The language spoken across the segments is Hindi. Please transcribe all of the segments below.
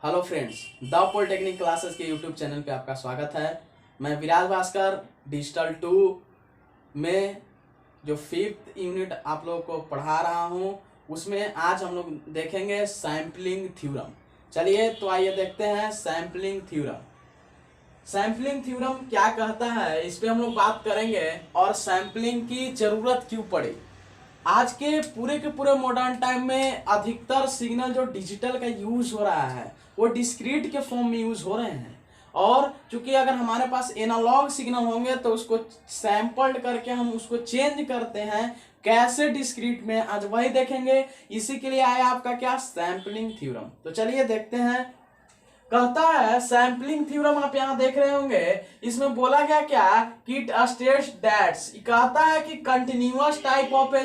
Hello friends, the polytechnic classes के यूट्यूब चैनल पे आपका स्वागत है। मैं विराज भास्कर डिजिटल 2 में जो 5th यूनिट आप लोगों को पढ़ा रहा हूँ उसमें आज हम लोग देखेंगे सैम्पलिंग थ्योरम। चलिए तो आइए देखते हैं सैम्पलिंग थ्योरम। सैम्पलिंग थ्योरम क्या कहता है इस पे हम लोग बात करेंगे और सैम्पलिंग की जरूरत क्यों पड़ी। आज के पूरे मॉडर्न टाइम में अधिकतर सिग्नल जो डिजिटल का यूज हो रहा है वो डिस्क्रीट के फॉर्म में यूज हो रहे हैं, और चूंकि अगर हमारे पास एनालॉग सिग्नल होंगे तो उसको सैंपल्ड करके हम उसको चेंज करते हैं कैसे डिस्क्रीट में, आज वही देखेंगे। इसी के लिए आया आपका क्या, सैम्पलिंग थ्योरम। तो चलिए देखते हैं। कहता है सैम्पलिंग थ्योरम, आप यहां देख रहे होंगे, इसमें बोला गया क्या कि इट स्टेट्स दैट, कहता है कि continuous type of a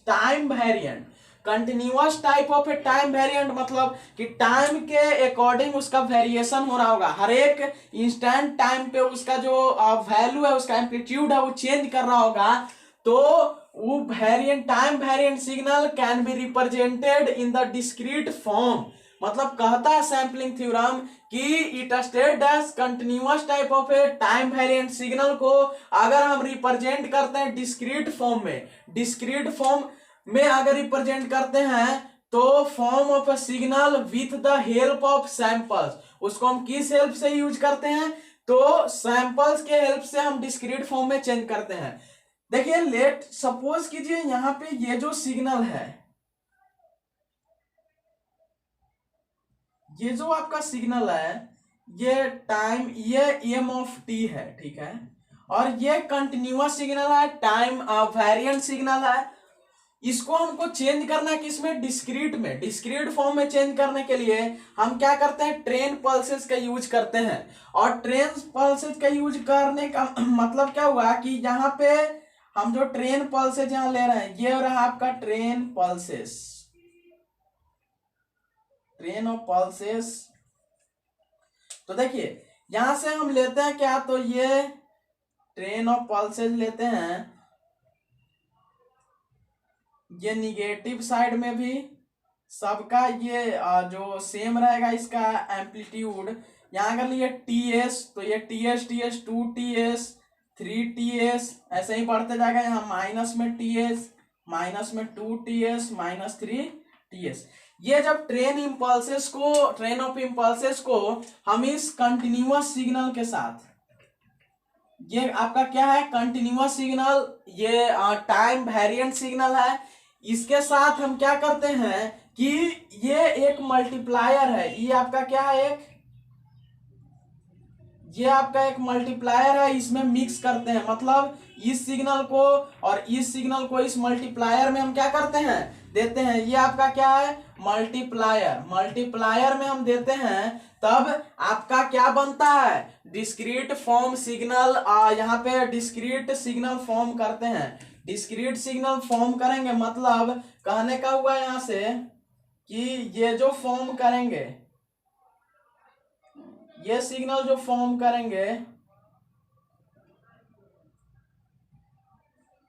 time variant. Continuous type of a time variant मतलब कि टाइम के अकॉर्डिंग उसका वेरिएशन हो रहा होगा, हर एक इंस्टेंट टाइम पे उसका जो वैल्यू है, उसका एम्पलीट्यूड है वो चेंज कर रहा होगा। तो वो variant, time variant signal can be represented in the discrete form. मतलब कहता है सैम्पलिंग थ्योरम कि it state as continuous type of a time variant signal को अगर हम रिप्रेजेंट करते हैं डिस्क्रीट फॉर्म में, डिस्क्रीट फॉर्म में अगर रिप्रेजेंट करते हैं तो form of a signal with the help of samples, उसको हम किस हेल्प से यूज करते हैं, तो सैंपल्स के हेल्प से हम डिस्क्रीट फॉर्म में चेंज करते हैं। देखिए लेट सपोज कीजिए यहाँ पे ये जो सिग्नल है, ये जो आपका सिग्नल है, ये टाइम, ये एम ऑफ टी है, ठीक है, और ये कंटिन्यूअस सिग्नल है, टाइम वेरिएंट सिग्नल है। इसको हमको चेंज करना है किसमें, डिस्क्रीट में, डिस्क्रीट फॉर्म में चेंज करने के लिए हम क्या करते हैं, ट्रेन पल्सेस का यूज करते हैं। और ट्रेन पल्सेस का यूज करने का मतलब क्या हुआ कि यहाँ पे हम जो ट्रेन पल्सेस यहाँ ले रहे हैं, ये रहा आपका train pulses, train of pulses. तो देखिए यहां से हम लेते हैं क्या, तो ये ट्रेन ऑफ पल्सेस लेते हैं, ये निगेटिव साइड में भी सबका ये जो सेम रहेगा इसका एम्पलीट्यूड। यहां अगर लिए टी एस तो ये T S, T S, 2 TS, 3 TS, ऐसे ही बढ़ते जाएगा। यहाँ माइनस में TS, माइनस में 2 TS, माइनस 3 TS। ये जब ट्रेन इंपल्सेस को, ट्रेन ऑफ इंपल्सेस को हम इस कंटिन्यूअस सिग्नल के साथ, ये आपका क्या है, कंटिन्यूअस सिग्नल, ये टाइम वेरिएंट सिग्नल है, इसके साथ हम क्या करते हैं कि ये एक मल्टीप्लायर है, ये आपका क्या है, ये आपका एक मल्टीप्लायर है, इसमें मिक्स करते हैं। मतलब इस सिग्नल को और इस सिग्नल को इस मल्टीप्लायर में हम क्या करते हैं, देते हैं। ये आपका क्या है, मल्टीप्लायर, मल्टीप्लायर में हम देते हैं, तब आपका क्या बनता है, डिस्क्रीट फॉर्म सिग्नल। यहाँ पे डिस्क्रीट सिग्नल फॉर्म करते हैं, डिस्क्रीट सिग्नल फॉर्म करेंगे। मतलब कहने का हुआ यहां से कि ये जो फॉर्म करेंगे, ये सिग्नल जो फॉर्म करेंगे,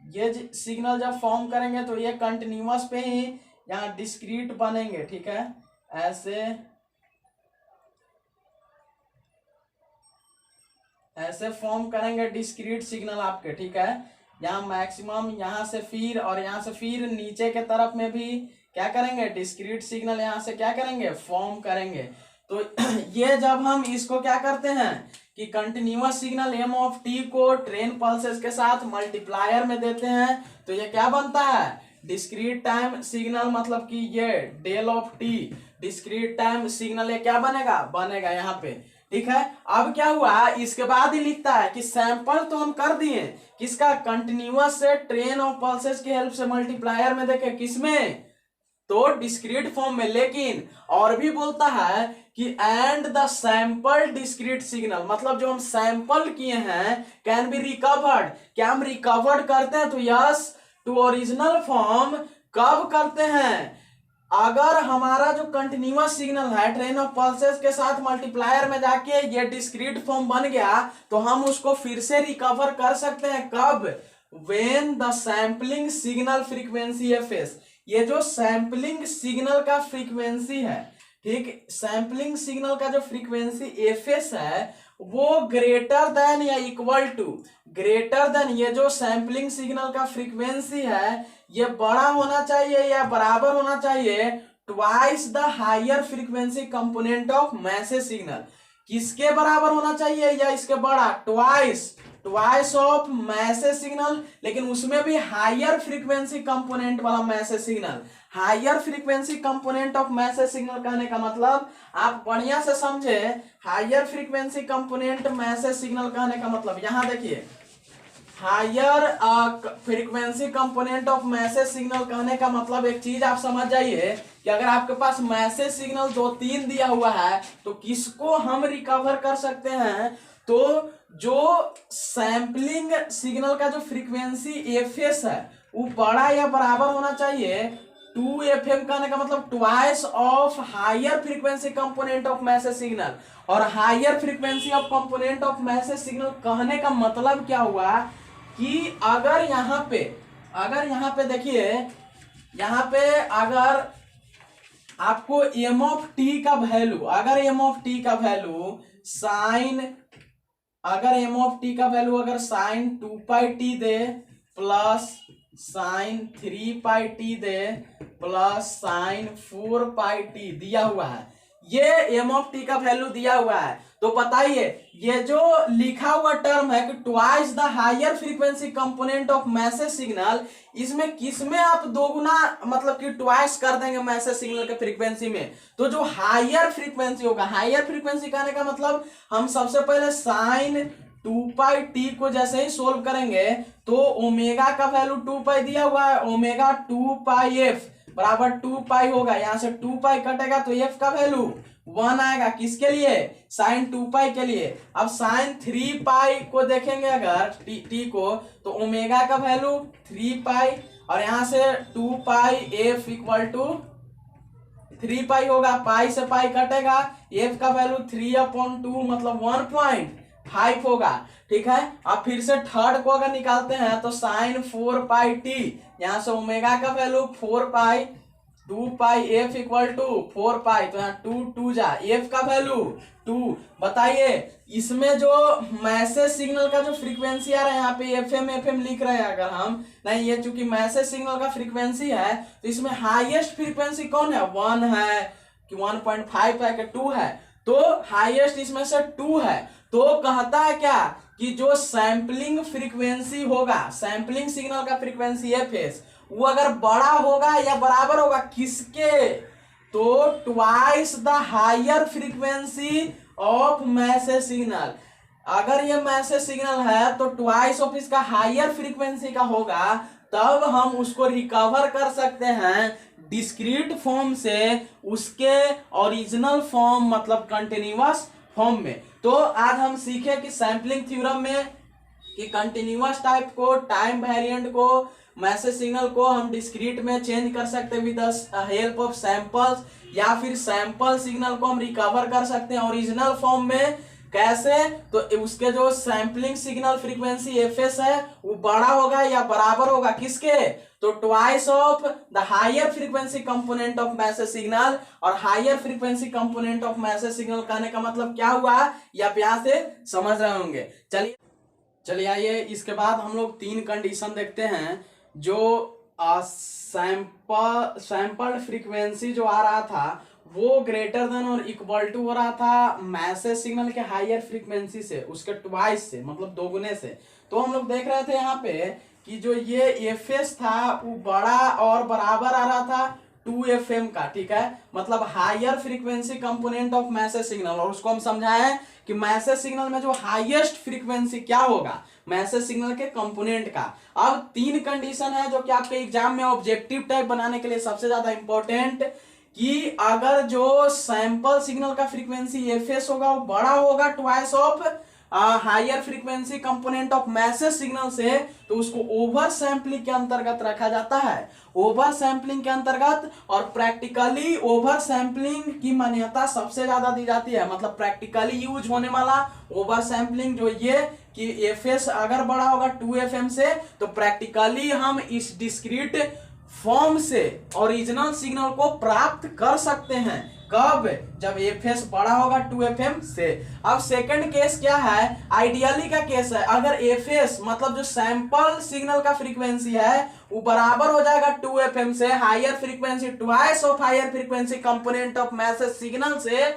ये सिग्नल जब फॉर्म करेंगे तो ये कंटिन्यूअस पे ही यहाँ डिस्क्रीट बनेंगे, ठीक है, ऐसे ऐसे फॉर्म करेंगे डिस्क्रीट सिग्नल आपके, ठीक है। यहाँ मैक्सिमम, यहाँ से फिर और यहाँ से फिर नीचे के तरफ में भी क्या करेंगे, डिस्क्रीट सिग्नल यहाँ से क्या करेंगे, फॉर्म करेंगे। तो ये जब हम इसको क्या करते हैं कि continuous signal m of t को ट्रेन पल्सेस के साथ मल्टीप्लायर में देते हैं, तो ये क्या बनता है, डिस्क्रीट टाइम सिग्नल। मतलब कि ये del of t discrete time signal, ये क्या बनेगा, बनेगा यहाँ पे, ठीक है। अब क्या हुआ, इसके बाद ही लिखता है कि सैंपल तो हम कर दिए किसका, कंटिन्यूअस से ट्रेन ऑफ पल्सेस की हेल्प से मल्टीप्लायर में देखे, किसमें, तो डिस्क्रीट फॉर्म में। लेकिन और भी बोलता है कि and the sample discrete signal, मतलब जो हम सैंपल किए हैं कैन बी रिकवर्ड, क्या हम रिकवर्ड करते हैं, तो यस टू ओरिजिनल फॉर्म कब करते हैं, अगर हमारा जो कंटिन्यूअस सिग्नल है ट्रेन ऑफ पल्सेस के साथ मल्टीप्लायर में जाके ये डिस्क्रीट फॉर्म बन गया, तो हम उसको फिर से रिकवर कर सकते हैं कब, when the sampling signal frequency FS, ये जो सैंपलिंग सिग्नल का फ्रीक्वेंसी है, ठीक, सैंपलिंग सिग्नल का जो फ्रीक्वेंसी एफएस है वो ग्रेटर देन या इक्वल टू, ग्रेटर देन, ये जो सैंपलिंग सिग्नल का फ्रीक्वेंसी है ये बड़ा होना चाहिए या बराबर होना चाहिए twice the higher frequency component of message signal. किसके बराबर होना चाहिए या इसके बड़ा? ट्वाइस ऑफ मैसेज सिग्नल, लेकिन उसमें भी हायर फ्रीक्वेंसी कंपोनेंट वाला message signal. Higher frequency component of message signal कहने का मतलब आप बढ़िया से समझे, higher frequency component message signal कहने का मतलब, यहां देखिए, higher frequency component of message signal कहने का मतलब एक चीज आप समझ जाइए कि अगर आपके पास मैसेज सिग्नल 2-3 दिया हुआ है तो किसको हम रिकवर कर सकते हैं? तो जो सैंपलिंग सिग्नल का जो फ्रीक्वेंसी एफएस है वो बड़ा या बराबर होना चाहिए 2FM, कहने का मतलब twice of higher frequency component of message signal. और higher frequency of component of message signal कहने का मतलब क्या हुआ कि अगर यहाँ पे देखिए, यहाँ पे अगर आपको एम ऑफ टी का वैल्यू, अगर एम ऑफ टी का वैल्यू साइन, अगर एम ऑफ टी का वैल्यू अगर साइन 2πt दे प्लस साइन 3πt दे प्लस साइन 4πt दिया हुआ है, ये एम ऑफ टी का वैल्यू दिया हुआ है, तो बताइए ये जो लिखा हुआ टर्म है कि twice the higher frequency component of message signal, इसमें किसमें आप दोगुना मतलब कि ट्वाइस कर देंगे मैसेज सिग्नल के फ्रीक्वेंसी में, तो जो हायर फ्रीक्वेंसी होगा, हायर फ्रीक्वेंसी कहने का मतलब हम सबसे पहले साइन 2πt को जैसे ही सोल्व करेंगे तो ओमेगा का वैल्यू 2π दिया हुआ है, ओमेगा 2πf बराबर 2π होगा, यहां से 2π कटेगा तो f का वैल्यू 1 आएगा, किसके लिए? साइन 2π के लिए। अब साइन 3π को देखेंगे अगर t को, तो ओमेगा का वैल्यू 3π और यहां से 2πf इक्वल टू 3π होगा, पाई से पाई कटेगा, f का वैल्यू 3/2 मतलब 1.5 होगा, ठीक है। अब फिर से थर्ड को अगर निकालते हैं तो साइन 4πt, यहां से ओमेगा का वैल्यू 4π, 2πf इक्वल टू 4π, तो यहाँ 2 जा, f का वैल्यू 2। बताइए इसमें जो मैसेज सिग्नल का जो फ्रीक्वेंसी आ रहा है, यहाँ पे FM लिख रहे हैं अगर हम, नहीं ये चूंकि मैसेज सिग्नल का फ्रीक्वेंसी है तो इसमें हाईएस्ट फ्रीक्वेंसी कौन है? 1 है कि 1.5 है कि 2 है, तो हाईएस्ट इसमें से 2 है। तो कहता है क्या कि जो सैंपलिंग फ्रीक्वेंसी होगा, सैंपलिंग सिग्नल का फ्रीक्वेंसी एफएस, वो अगर बड़ा होगा या बराबर होगा किसके? तो twice the higher frequency of message signal. अगर ये मैसेज सिग्नल है तो ट्वाइस ऑफ इसका हायर फ्रीक्वेंसी का होगा, तब हम उसको रिकवर कर सकते हैं डिस्क्रीट फॉर्म से उसके ओरिजिनल फॉर्म मतलब कंटिन्यूअस फॉर्म में। तो आज हम सीखे कि सैंपलिंग थ्योरम में कि कंटिन्यूअस टाइप को, टाइम वेरिएंट को, मैसेज सिग्नल को हम डिस्क्रीट में चेंज कर सकते हैं with the help of samples, या फिर सैंपल सिग्नल को हम रिकवर कर सकते हैं ओरिजिनल फॉर्म में। कैसे? तो उसके जो सैंपलिंग सिग्नल फ्रीक्वेंसी एफएस है वो बड़ा होगा या बराबर होगा किसके? तो twice of the higher frequency component of message signal. और higher frequency component of message signal कहने का मतलब क्या हुआ ये आप यहां से समझ रहे होंगे। चलिए आइए इसके बाद हम लोग 3 कंडीशन देखते हैं। जो सैंपल फ्रीक्वेंसी जो आ रहा था वो ग्रेटर देन और इक्वल टू हो रहा था मैसेज सिग्नल के हायर फ्रीक्वेंसी से, उसके ट्वाइस से मतलब दोगुने से। तो हम लोग देख रहे थे यहाँ पे कि जो ये एफएस था वो बड़ा और बराबर आ रहा था 2FM का, ठीक है, मतलब higher frequency component of message signal. और उसको हम समझाएं कि मैसेज सिग्नल में जो हाईएस्ट फ्रीक्वेंसी क्या होगा मैसेज सिग्नल के कंपोनेंट का। अब 3 कंडीशन है जो कि आपके एग्जाम में ऑब्जेक्टिव टाइप बनाने के लिए सबसे ज्यादा इंपॉर्टेंट, कि अगर जो सैंपल सिग्नल का फ्रीक्वेंसी एफएस होगा वो बड़ा होगा twice of higher frequency component of message signal से, तो उसको ओवर सैंपलिंग के अंतर्गत रखा जाता है, ओवर सैंपलिंग के अंतर्गत। और प्रैक्टिकली ओवर सैंपलिंग की मान्यता सबसे ज्यादा दी जाती है, मतलब प्रैक्टिकली यूज होने वाला ओवर सैंपलिंग जो ये कि एफएस अगर बड़ा होगा 2FM से, तो प्रैक्टिकली हम इस डिस्क्रीट फॉर्म से ओरिजिनल सिग्नल को प्राप्त कर सकते हैं। कब? जब एफएस बड़ा होगा 2fm से। अब सेकंड केस क्या है, आइडियली का केस है, अगर एफएस मतलब जो सैंपल सिग्नल का फ्रीक्वेंसी है वो बराबर हो जाएगा 2fm से, higher frequency twice of higher frequency component of message signal से,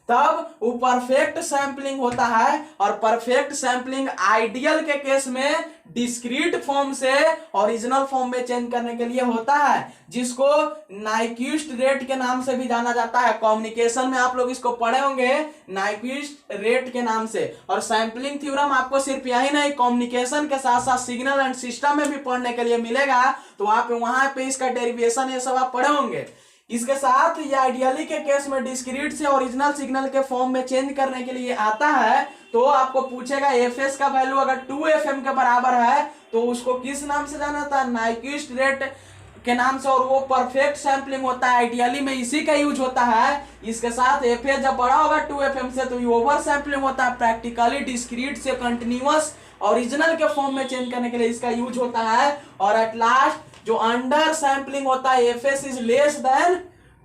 तब वो परफेक्ट सैंपलिंग होता है। और परफेक्ट सैंपलिंग आइडियल के केस में डिस्क्रीट फॉर्म से ओरिजिनल फॉर्म में चेंज करने के लिए होता है, जिसको नाइक्विस्ट रेट के नाम से भी जाना जाता है। कम्युनिकेशन में आप लोग इसको पढ़े होंगे नाइक्विस्ट रेट के नाम से। और सैंपलिंग थ्योरम आपको सिर्फ यही नहीं, कम्युनिकेशन के साथ साथ सिग्नल एंड सिस्टम में भी पढ़ने के लिए मिलेगा, तो वहां पे इसका डेरिवेशन ये सब आप पढ़े होंगे। इसके साथ ये आइडियली के केस में डिस्क्रीट से ओरिजिनल सिग्नल के फॉर्म में चेंज करने के लिए आता है, तो आपको पूछेगा एफएस का वैल्यू अगर 2fm के बराबर है तो उसको किस नाम से जाना था, नाइक्विस्ट रेट के नाम से, और वो परफेक्ट सैंपलिंग होता है, आइडियली में इसी का यूज होता है। इसके साथ एफएस जब बड़ा होगा 2fm से तो ये ओवर सैंपलिंग होता है, प्रैक्टिकली डिस्क्रीट से कंटिन्यूअस ओरिजिनल के फॉर्म में चेंज करने के लिए इसका यूज होता है। और एट लास्ट जो अंडर सैंपलिंग होता है, FS is less than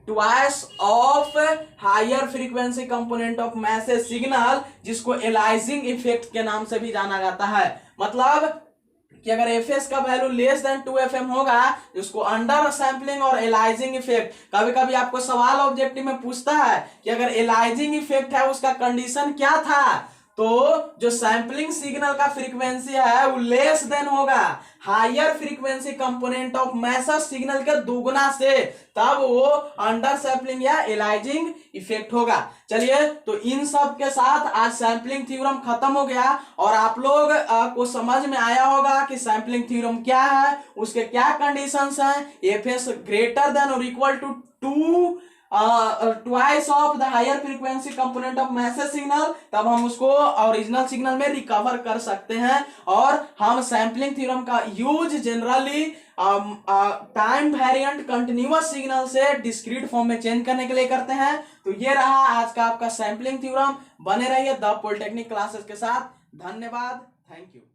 twice of higher frequency component of message signal, जिसको एलाइजिंग इफेक्ट के नाम से भी जाना जाता है। मतलब कि अगर एफएस का वैल्यू लेस देन 2fm होगा, उसको अंडर सैंपलिंग और एलाइजिंग इफेक्ट, कभी कभी आपको सवाल ऑब्जेक्टिव में पूछता है कि अगर एलाइजिंग इफेक्ट है उसका कंडीशन क्या था, तो जो सैंपलिंग सिग्नल का फ्रीक्वेंसी है वो लेस देन होगा higher frequency component of message signal के दुगना से, तब वो अंडर सैंपलिंग या एलाइजिंग इफेक्ट होगा। चलिए, तो इन सब के साथ आज सैंपलिंग थ्योरम खत्म हो गया और आप लोग को समझ में आया होगा कि सैंपलिंग थ्योरम क्या है, उसके क्या कंडीशंस हैं। एफएस ग्रेटर देन और equal to twice of the higher frequency component of message signal, तब हम उसको ओरिजिनल सिग्नल में रिकवर कर सकते हैं। और हम सैंपलिंग थ्योरम का use generally time variant continuous signal से डिस्क्रीट फॉर्म में चेंज करने के लिए करते हैं। तो ये रहा आज का आपका सैंपलिंग थ्योरम। बने रहिए द पॉलिटेक्निक क्लासेस के साथ। धन्यवाद, थैंक यू।